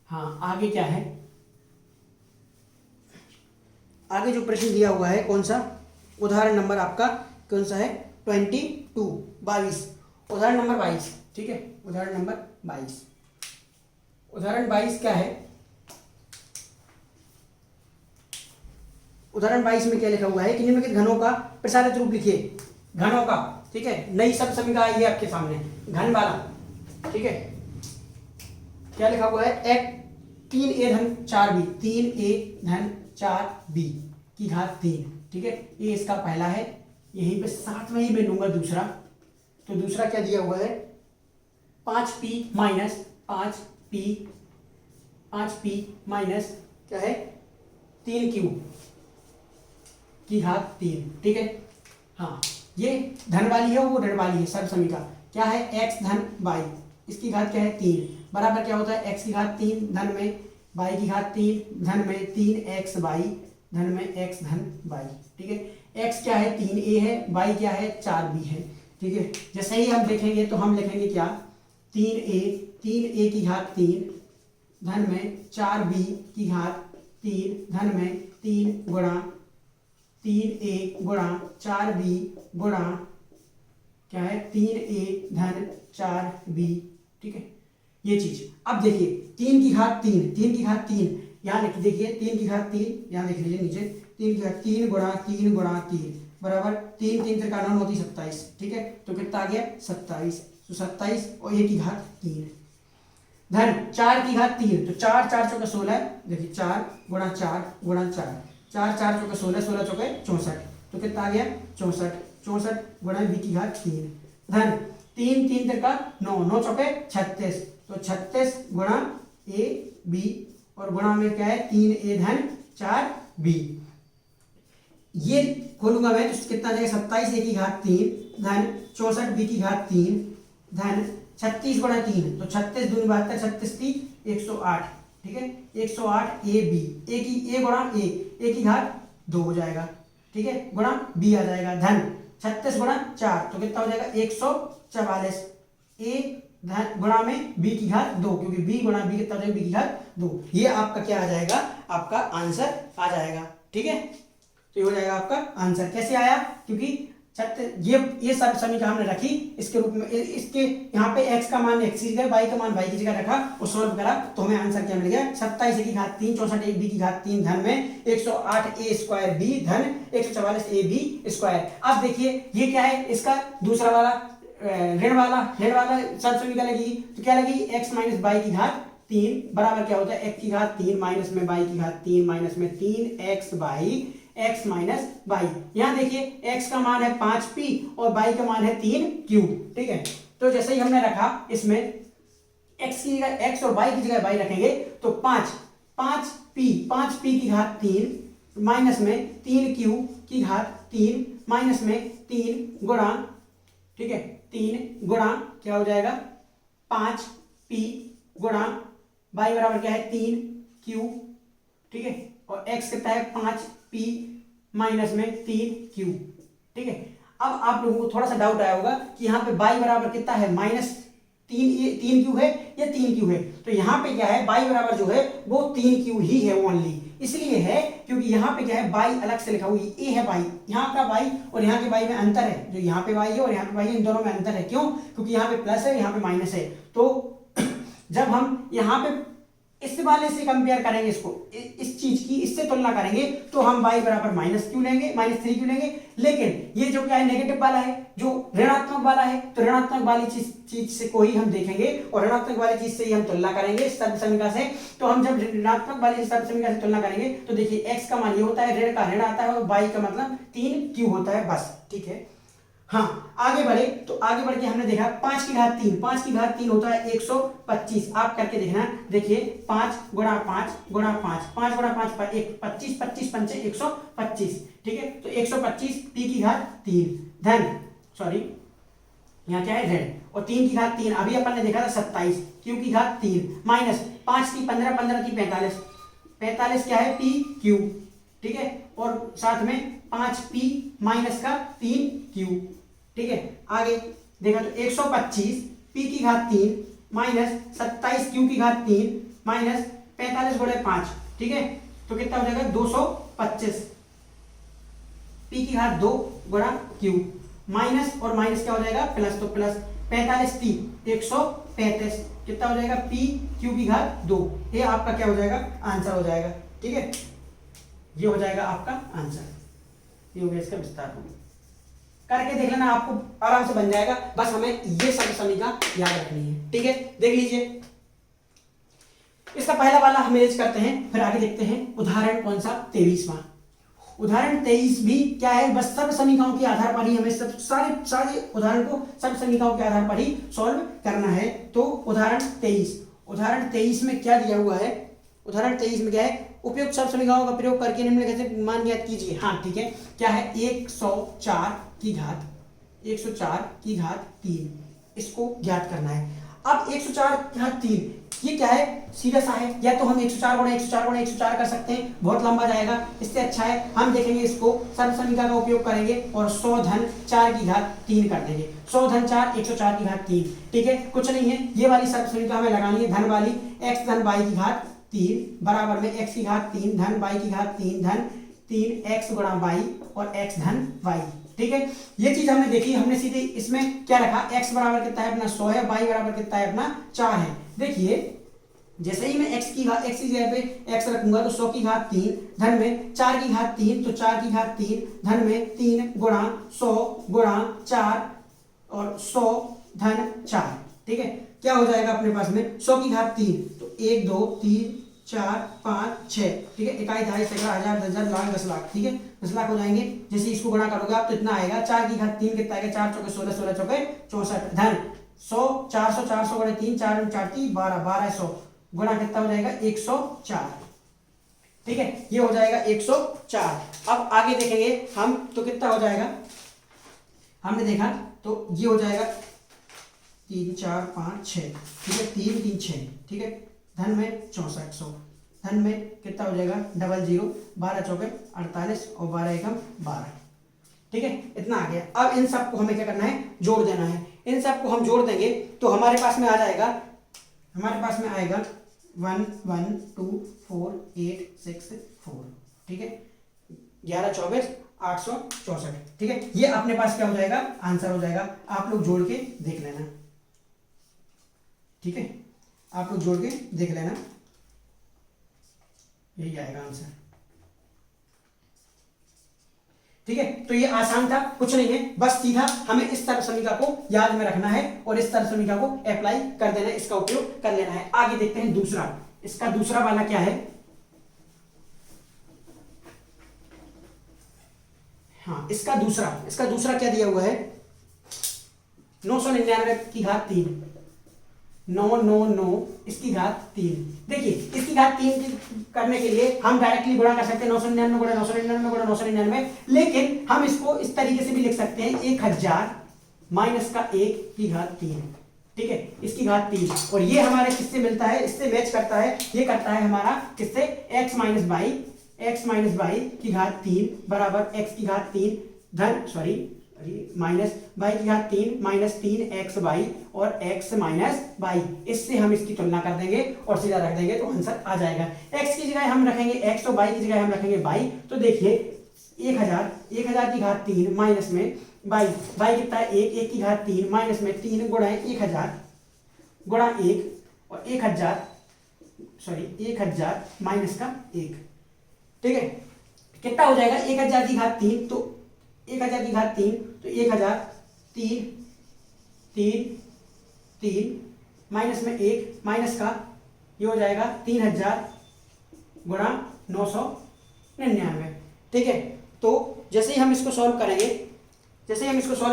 [SPEAKER 1] हाँ आगे क्या है, आगे जो प्रश्न दिया हुआ है कौन सा, उदाहरण नंबर आपका कौन सा है, 22 उदाहरण नंबर 22, ठीक है। उदाहरण नंबर 22, उदाहरण 22 क्या है, उदाहरण 22 में क्या लिखा हुआ है कि निम्नलिखित घनों का प्रसारित रूप लिखिए, घनों का, ठीक है। नई शब्द समीकरण आई है आपके सामने, घन वाला, ठीक है। क्या लिखा हुआ है, 3a धन 4b, 3a धन 4b की घात 3, ठीक है। ये इसका पहला है, यहीं पे साथ में ही मैं लूंगा दूसरा। तो दूसरा क्या दिया हुआ है, 5p माइनस 5p माइनस क्या है, 3q की घात 3, ठीक है। हाँ ये धन वाली है, वो ऋण वाली है, सर्व समीकरण क्या है, x धन y, इसकी घात क्या है 3, बराबर क्या होता है, x की घात 3 धन में y की घात 3 धन में 3xy धन में x धन y, ठीक है। x क्या है, 3a है, y क्या है, 4b है, ठीक है। जैसे ही हम देखेंगे तो हम लिखेंगे क्या, 3a की घात 3 धन में 4b की घात 3 धन में 3 गुणा 3a गुणा 4b गुणा क्या है, 3a धन 4b, ठीक है। ये चीज अब देखिए, 3 की घात 3 यहाँ लिख देखिए, 3 की घात 3 यहाँ लिख लीजिए नीचे, 3 की घात 3 गुणा 3 गुणा 3 बराबर 3 3 का 9 होती 27, ठीक है। तो कितना आ गया, 27, तो 27 और a की घात 3 धन 4 की घात 3, तो 4 4 चौके 16, देखिए 4 गुणा 4 गुणा 4, 4 4 चौके 16, 16 चौके 64, तो कितना आ गया, 64 गुणा b की घात 3 धन 3 3 का 9, 9 चौके 36, तो 36 गुणा a b, और गुणा में क्या है, 3a धन बी। ये खोलूंगा मैं तो कितना आ जाएगा 27 ए की घात 3 धन 64 बी की घात 3 धन 36 गुणा 3 तो 36 दूनी 72 36 3 108। ठीक है 108 ए बी ए गुणा ए की घात 2 हो जाएगा। ठीक है गुणा बी आ जाएगा धन 36 गुणा 4 तो कितना हो जाएगा 144 ए धन गुणा में बी की घात 2 क्योंकि बी गुणा बी कितना हो जाएगा बी की घात 2। ये आपका क्या आ जाएगा आपका आंसर आ जाएगा। ठीक है तो ये हो जाएगा आपका आंसर। कैसे आया क्योंकि ये सब समीकरण हमने रखी इसके रूप में इसके यहाँ पे x का मान x की जगह y का मान y की जगह रखा और सॉल्व करा तो हमें आंसर क्या मिल गया 27 ए की घात 3 64 ए बी की घात 3 धन में 108 ए स्क्वायर बी धन 144 ए बी स्क्वायर। अब देखिए ये क्या है इसका दूसरा वाला ऋण वाला सब समीकरण लगेगी तो क्या लगेगी x माइनस वाई की घात 3 बराबर क्या होता है x की घात 3 माइनस में y की घात 3 माइनस में 3x by x minus Y. यहाँ देखिए x का मान है 5p और y का मान है 3q। ठीक है तो जैसे ही हमने रखा इसमें x की जगह x और y की जगह y रखेंगे तो 5p की घात 3 माइनस में 3q की घात 3 माइनस में 3 गुणा। ठीक है 3 गुणा क्या हो जाएगा 5p गुणा y बराबर क्या है 3q। ठीक है और x कितना है 5p माइनस में 3q। ठीक है अब आप लोगों को थोड़ा सा डाउट आया होगा कि यहाँ पे y बराबर कितना है माइनस 3q है या 3q है। तो यहाँ पे क्या है y बराबर जो है वो 3q ही है ओनली इसलिए है क्योंकि यहाँ पे क्या है y अलग से लिखा हुआ a है y यहाँ का y और यहाँ के y में अंतर है जो यहाँ पे y है और यहाँ पे y है इन दोनों में अंतर है। क्यों क्योंकि यहाँ पे प्लस है यहाँ पे माइनस है। तो जब हम यहाँ पे इस वाले से कंपेयर करेंगे इसको इस चीज की इससे तुलना करेंगे तो हम y बराबर माइनस क्यू लेंगे -3 लेंगे। लेकिन ये जो क्या है नेगेटिव वाला है जो ऋणात्मक वाला है तो ऋणात्मक वाली चीज से को ही हम देखेंगे और ऋणात्मक वाली चीज से ही हम तुलना करेंगे इस सर्व समीकरण से। तो हम जब ऋणात्मक वाली सर्व समीकरण से तुलना करेंगे तो देखिए x का मान ये होता है ऋण का ऋण आता है और y का मतलब 3q होता है बस। ठीक है हाँ आगे बढ़े तो आगे बढ़ के हमने देखा 5 की घात 3 होता है 125। आप करके देखना देखिए 5 गुणा 5 गुणा 5 5 गुणा 5 पर 25 25 पंचे 125। ठीक है तो 125 p की घात 3 धन सॉरी यहाँ क्या है ऋण और 3 की घात 3 अभी अपन ने देखा था 27 q की घात 3 माइनस 5 की 15 15 की 45 क्या है p q। ठीक है और साथ में 5p माइनस का 3q। ठीक है आगे देखा तो 125 p की घात 3 माइनस 27 q की घात 3 माइनस 45 गुणे 5। ठीक है तो कितना हो जाएगा 225 p की घात 2 गुणा q माइनस और माइनस क्या हो जाएगा प्लस तो प्लस 45 3 135 कितना हो जाएगा p q की घात 2। ये आपका क्या हो जाएगा आंसर हो जाएगा। ठीक है ये हो जाएगा आपका आंसर। ये हो गया इसका विस्तार करके देख लेना आपको आराम से बन जाएगा बस हमें ये सब समीकरण याद रखनी है। ठीक है देख लीजिए इसका पहला वाला हम इरेज करते हैं फिर आगे देखते हैं उदाहरण कौन सा 23वां। उदाहरण 23 भी क्या है बस सब समीकरणों के आधार पर ही हमें सब सारे उदाहरण को सब समीकरणों के आधार पर ही सॉल्व करना है। तो उदाहरण 23 में क्या दिया हुआ है उदाहरण 23 में क्या है उपयुक्त सब समीकरणों का प्रयोग करके निम्नलिखित मान ज्ञात कीजिए। हाँ ठीक है क्या है 104 की घात 3 इसको ज्ञात करना है। अब 104 की घात 3 ये क्या है सीधा सा है या तो हम 104 गुणा 104 गुणा 104 कर सकते हैं बहुत लंबा जाएगा। इससे अच्छा है हम देखेंगे इसको सर्व समीकरण का उपयोग करेंगे और 100 धन 4 की घात 3 कर देंगे। 100 धन 4 104 की घात 3। ठीक है कुछ नहीं है ये वाली सर्व समीकरण हमें लगानी है धन वाली x धन y की घात 3 बराबर में x की घात 3 धन y की घात 3 धन 3x गुणा y और x धन y। ठीक है ये चीज हमने देखी हमने सीधे इसमें क्या रखा x बराबर कितना है अपना 100 है y बराबर कितना है अपना 4 है। देखिए जैसे ही मैं x की जगह पे x रखूंगा तो 100 की घात 3 धन में 4 की घात 3 तो 4 की घात 3 धन में 3 गुणा 100 गुणा 4 और 100 धन 4। ठीक है क्या हो जाएगा अपने पास में 100 की घात 3 तो 1 2 3 4 5 6। ठीक है इकाई दहाई सैकड़ा हजार 10,000 लाख 10 लाख। ठीक है 10 लाख हो जाएंगे। जैसे इसको गुणा करोगे आप तो इतना आएगा 4 की घात 3 कितना आएगा 4 चौके 16 16 चौके 64 धन 100 400 400 गुणे 3 4 4 3 12 1200 गुणा कितना हो जाएगा 104। ठीक है, ये हो जाएगा 104। अब आगे देखेंगे हम तो कितना हो जाएगा, हमने देखा तो ये हो जाएगा 3 4 5 6, ठीक है, 3 3 6, ठीक है, धन में 6400, धन में कितना हो जाएगा 00, 12 चौके 48 और 12 एकम 12, ठीक है, इतना आ गया। अब इन सबको हमें क्या करना है, जोड़ देना है। इन सबको हम जोड़ देंगे तो हमारे पास में आ जाएगा, हमारे पास में आएगा 1 1 2 4 8 6 4, ठीक है, 11 24 864, ठीक है, ये अपने पास क्या हो जाएगा, आंसर हो जाएगा। आप लोग जोड़ के देख लेना, ठीक है, आप लोग जोड़ के देख लेना, यही आएगा आंसर, ठीक है। तो ये आसान था, कुछ नहीं है, बस सीधा हमें इस सर्व समीका को याद में रखना है और इस सर्व समीका को अप्लाई कर देना है, इसका उपयोग कर लेना है। आगे देखते हैं दूसरा, इसका दूसरा वाला क्या है। हाँ, इसका दूसरा क्या दिया हुआ है, 999 की घात 3, 999 इसकी घात 3। देखिए इसकी घात 3 करने के लिए हम डायरेक्टली गुणा कर सकते हैं 999 गुणा 999 गुणा 999, लेकिन हम इसको इस तरीके से भी लिख सकते हैं 1000 माइनस का 1 की घात 3, ठीक है, इसकी घात 3। और ये हमारे किससे मिलता है, इससे मैच करता है, ये करता है हमारा किससे, x माइनस बाई की घात 3 बराबर x की घात 3 धन माइनस बाई की घात 3 माइनस 3x बाई और x माइनस बाई, इससे हम इसकी तुलना कर देंगे और सीधा रख देंगे तो आंसर आ जाएगा। x की जगह हम रखेंगे x और बाई की जगह हम रखेंगे बाई। तो देखिए 1000 की घात 3 माइनस में बाई कितना है 1 की घात 3 माइनस में 3 गुणा 1000 गुणा 1 और 1000 माइनस का 1, ठीक है, कितना हो जाएगा 1000 की घात 3, तो 1000 की घात 3 तो 1000 3 माइनस में 1 माइनस का ये हो जाएगा 3000 गुणा 999, ठीक है। तो जैसे ही हम इसको सॉल्व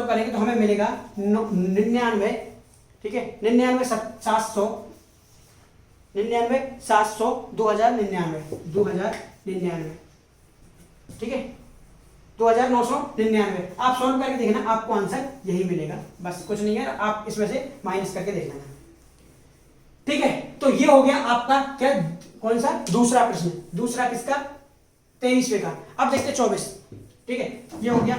[SPEAKER 1] करेंगे तो हमें मिलेगा 99, ठीक है, 99 700 2099, ठीक है, 2999। आप सॉल्व करके देखना, आपको आंसर यही मिलेगा, बस कुछ नहीं है, आप इसमें से माइनस करके देख लेना, ठीक है। तो ये हो गया आपका क्या, कौन सा, दूसरा प्रश्न, दूसरा किसका, 23वें का। अब देखते 24, ठीक है, ये हो गया।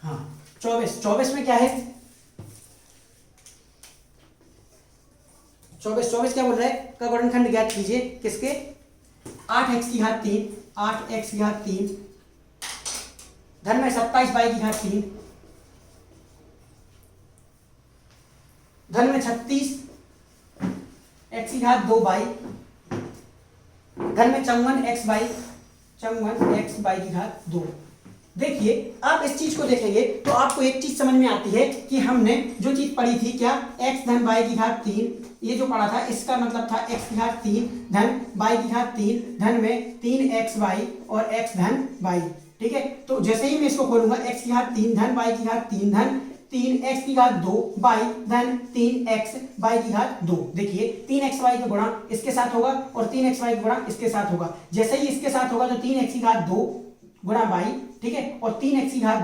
[SPEAKER 1] हाँ 24 में क्या है, 24 क्या बोल रहा है, का गुणनखंड ज्ञात कीजिए, किसके, 8x की घात 3 8x की घात 3 धन में 27 बाई की घात 3 धन में 36 x की घात 2 बाई धन में 54 x बाई की घात 2। देखिए आप इस चीज को देखेंगे तो आपको एक चीज समझ में आती है कि हमने जो चीज पढ़ी थी क्या, x धन बाई की घात 3, ये जो पढ़ा था इसका मतलब था x की घात 3 धन बाई की घात 3 धन में 3x बाई और x धन बाई, ठीक है। तो जैसे ही मैं इसको खोलूंगा x की घात 3 धन बाई की घात 3 धन 3x की घात 2 बाई धन 3x बाई की घात 2। देखिए 3x बाई का गुणा इसके साथ होगा और 3x बाई का गुणा इसके साथ होगा। जैसे ही इसके साथ होगा तो 3x की घात 2 गुणा बाई, ठीक है, और 3x की घात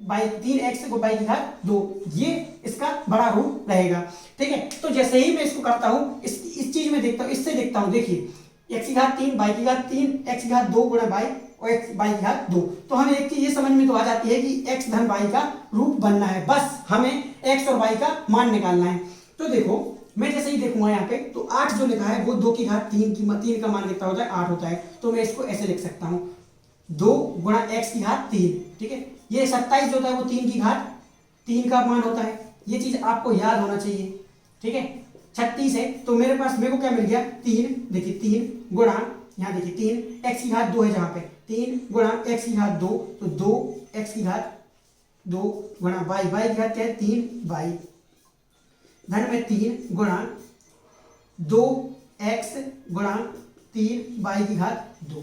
[SPEAKER 1] बाई 3x को बाई की घात 2, ये इसका बड़ा रूप रहेगा, ठीक है। तो जैसे ही मैं इसको करता हूं इस चीज में देखता हूं, इससे देखता हूं, देखिए x की घात 3 बाई की घात 3 x की घात 2 गुणा बाई और x बाई की घात 2। तो हमें एक चीज ये समझ में तो आ जाती है कि x धन बाई का रूप बनना है, बस हमें x और y का मान निकालना है। तो देखो मैं जैसे ही देखूंगा यहाँ पे तो 8 जो लिखा है वो 2 की घात 3 का मान कितना होता है, 8 होता है। तो मैं इसको ऐसे लिख सकता हूँ 2 गुणा x की घात 3, ठीक है। ये 27 जो होता है वो 3 की घात 3 का मान होता है, ये चीज आपको याद होना चाहिए, ठीक है। 36 है तो मेरे को क्या मिल गया 3, देखिए 3 गुणा, यहाँ देखिए 3 x की घात 2 है, जहाँ पे 3 गुणा x की घात 2 तो 2 x की घात 2 गुणा बाई की घात क्या है 3 बाई धन में 3 गुणा 2x गुणा 3 बाई की घात 2।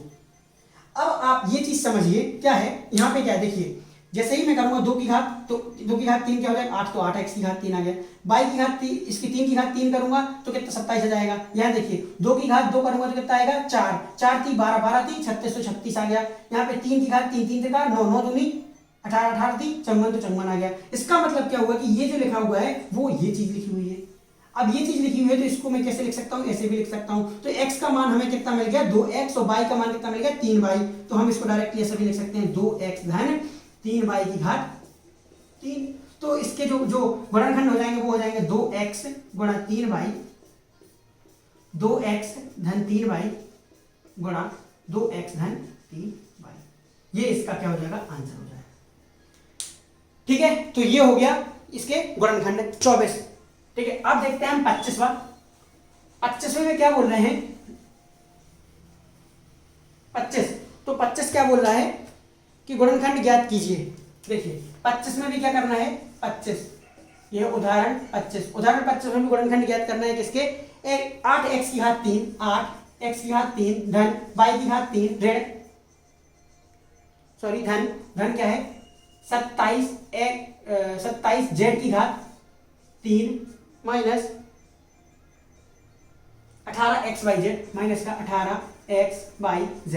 [SPEAKER 1] अब आप ये चीज समझिए क्या है, यहाँ पे क्या देखिए जैसे ही मैं करूंगा 2 की घात, तो 2 की घात 3 क्या हो जाएगा 8, तो 8 x की घात 3 आ गया। y की घात 3, इसकी 3 की घात 3 करूंगा तो कितना 27 आ जाएगा। यहाँ देखिए 2 की घात 2 करूंगा तो कितना आएगा 4, 4 3 12, 12 3 36, तो 36 आ गया। यहाँ पे 3 की घात 3, 3 3 9, 9 दूनी 18, 18 3 54, तो 54 आ गया। इसका मतलब क्या हुआ कि ये जो लिखा हुआ है वो ये चीज लिखी हुई है। अब ये चीज लिखी हुई है तो इसको मैं कैसे लिख सकता हूँ, ऐसे भी लिख सकता हूँ। तो x का मान हमें कितना मिल गया 2x, और y का मान कितना मिल गया 3y। तो हम इसको डायरेक्टली ऐसे भी लिख सकते हैं 2x धन 3y की घात 3। तो इसके जो जो गुणनखंड हो जाएंगे वो हो जाएंगे 2x गुणा 3y, 2x धन 3y गुणा 2x धन 3y। ये इसका क्या हो जाएगा आंसर हो जाएगा। ठीक है, तो ये हो गया इसके गुणनखंड 24। ठीक है, अब देखते हैं हम 25वां। 25वें में क्या बोल रहे हैं 25, तो 25 क्या बोल रहा है कि गुणनखंड ज्ञात कीजिए। देखिए 25 में भी क्या करना है 25, ये उदाहरण 25, उदाहरण 25 में भी गुणनखंड ज्ञात करना है किसके 8x की घात 3, 8x की घात 3 धन y की घात 3 ऋण सॉरी धन धन क्या है 27 z की घात 3 माइनस 18xyz माइनस का 18xyz।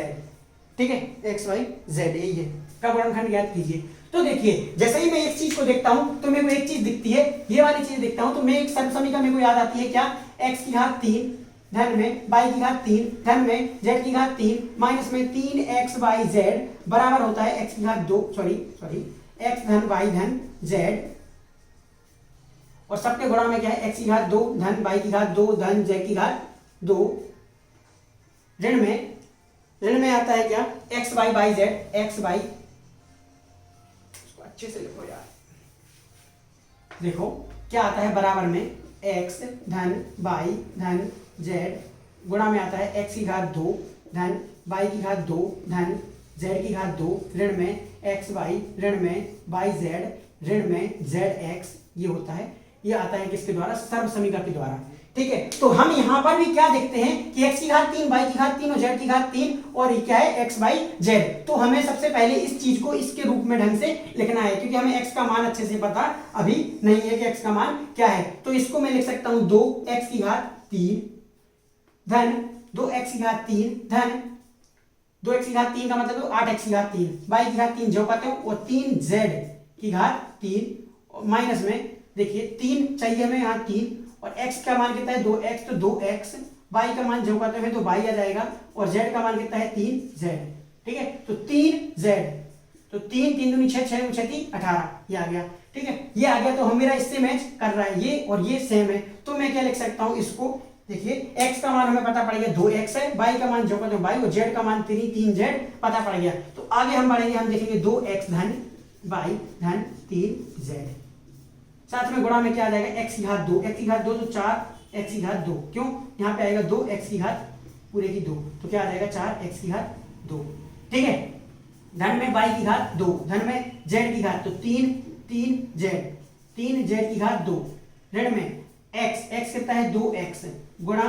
[SPEAKER 1] ठीक है, xyz यही है का गुणनखंड ज्ञात कीजिए। तो देखिए जैसे ही मैं एक चीज को देखता हूं तो मेरे को एक चीज दिखती है, ये वाली चीज देखता हूं तो मैं एक सर्वसमीकरण मेरे को याद आती है क्या, x की घात 3 धन में y की घात 3 धन में z की घात 3 माइनस में 3xyz बराबर होता है x की घात 2 सॉरी x धन y धन z, और सबके गुणा में क्या है x की घात 2 धन y की घात 2 धन z की घात 2, ऋण में आता है क्या X Y by Z, X Y, अच्छे से लिखो यार, देखो क्या आता है बराबर में x धन y धन z गुणा में आता है x की घात 2 धन y की घात 2 धन z की घात 2, ऋण में एक्स वाई, ऋण में वाई जेड, ऋण में जेड एक्स, ये होता है, ये आता है किसके द्वारा सर्व समीकरण के द्वारा। ठीक है, तो हम यहां पर भी क्या देखते हैं कि x की घात 3, y की घात 3 और z की घात 3, और ये क्या है x y z। तो हमें सबसे पहले इस चीज को इसके रूप में ढंग से लिखना है, क्योंकि हमें x का मान अच्छे से पता अभी नहीं है कि x का मान क्या है। तो इसको मैं लिख सकता हूं 2x की घात 3 धन 2x की घात 3 धन 2x की घात 3 का मतलब 8x की घात 3, y की घात 3 जो पाते हो, और 3z की घात 3 माइनस में देखिए 3 चाहिए हमें यहाँ 3, और x का मान कितना है 2x, तो 2x, y का मान जो कहते हैं तो y आ जाएगा, और z का मान कितना है 3z। ठीक है, तो 3z, तो 3 3 दूनी 6 6 6 3 18, ये आ गया। ठीक है, ये आ गया, तो हम मेरा इससे मैच कर रहा है, ये और ये सेम है। तो मैं क्या लिख सकता हूँ इसको, देखिए x का मान हमें पता पड़ गया 2x है, y का मान जो कहते हैं y, और z का मान 3z पता पड़ गया। तो आगे हम बढ़ेंगे, हम देखेंगे 2x धन y धन 3z, साथ में गुणा में क्या आ जाएगा x की घात 2, x की घात 2 तो 4x की घात 2, क्यों यहाँ पे आएगा 2x की घात पूरे की 2, तो क्या आ जाएगा 4x की घात 2। ठीक है, धन में y की घात 2, धन में z की घात, तो 3z की घात 2, ऋण में x कितना है 2x गुणा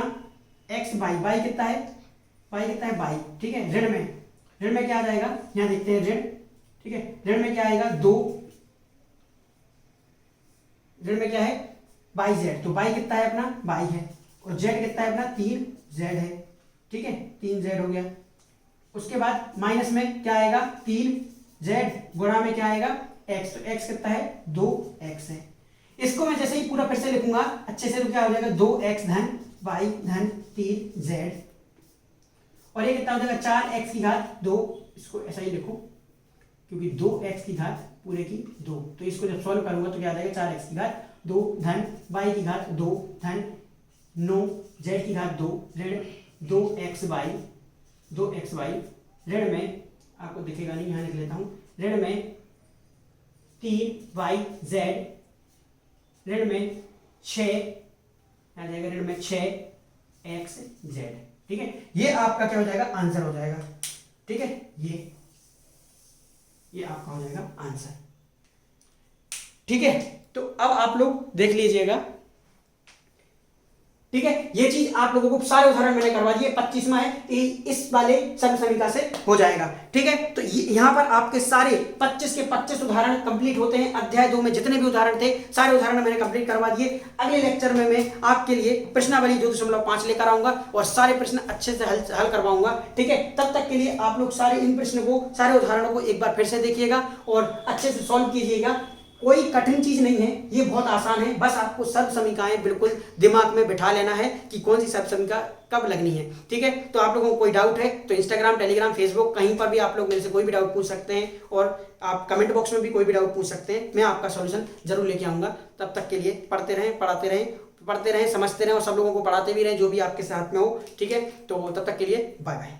[SPEAKER 1] x y कितना है y। ठीक है, ऋण में क्या आ जाएगा, यहाँ देखते हैं ऋण। ठीक है, ऋण में क्या आएगा 2, ऋण में क्या है yz, तो y कितना है अपना y है, और z कितना है अपना 3z है। ठीक है, 3z हो गया। उसके बाद माइनस में क्या आएगा 3z गुणा में क्या आएगा x, तो x कितना है 2x है। इसको मैं जैसे ही पूरा फिर से लिखूंगा अच्छे से, तो क्या हो जाएगा 2x धन y धन 3z, और ये कितना हो जाएगा 4x की घात 2, इसको ऐसा ही लिखो क्योंकि 2x की घात पूरे की 2, तो इसको जब सॉल्व करूंगा तो क्या आ जाएगा 4x की घात 2 धन y की घात 2 धन 9z की घात 2 ऋण 2xy, ऋण में आपको दिखेगा नहीं, यहाँ लिख लेता हूं, ऋण में 3yz, ऋण में 6 आ जाएगा, ऋण में 6xz। ठीक है, ये आपका क्या हो जाएगा आंसर हो जाएगा। ठीक है, ये आपका हो जाएगा आंसर। ठीक है, तो अब आप लोग देख लीजिएगा ठीक है, ये चीज आप लोगों को सारे उदाहरण मैंने करवा दिए। 25वां है तो इस वाले सर्व समीकरण से हो जाएगा। ठीक है, तो यहां पर आपके सारे 25 के 25 उदाहरण कंप्लीट होते हैं। अध्याय 2 में जितने भी उदाहरण थे सारे उदाहरण मैंने कंप्लीट करवा दिए। अगले लेक्चर में मैं आपके लिए प्रश्नावली 2.5 लेकर आऊंगा और सारे प्रश्न अच्छे से हल करवाऊंगा। ठीक है, तब तक के लिए आप लोग सारे इन प्रश्न को, सारे उदाहरणों को एक बार फिर से देखिएगा और अच्छे से सॉल्व कीजिएगा। कोई कठिन चीज नहीं है, ये बहुत आसान है। बस आपको सर्व समीकरण बिल्कुल दिमाग में बिठा लेना है कि कौन सी सर्व समीकरण कब लगनी है। ठीक है, तो आप लोगों को कोई डाउट है तो इंस्टाग्राम, टेलीग्राम, फेसबुक कहीं पर भी आप लोग मेरे से कोई भी डाउट पूछ सकते हैं और आप कमेंट बॉक्स में भी कोई भी डाउट पूछ सकते हैं। मैं आपका सॉल्यूशन जरूर लेके आऊंगा। तब तक के लिए पढ़ते रहें, समझते रहें और सब लोगों को पढ़ाते भी रहें जो भी आपके साथ में हो। ठीक है, तो तब तक के लिए बाय बाय।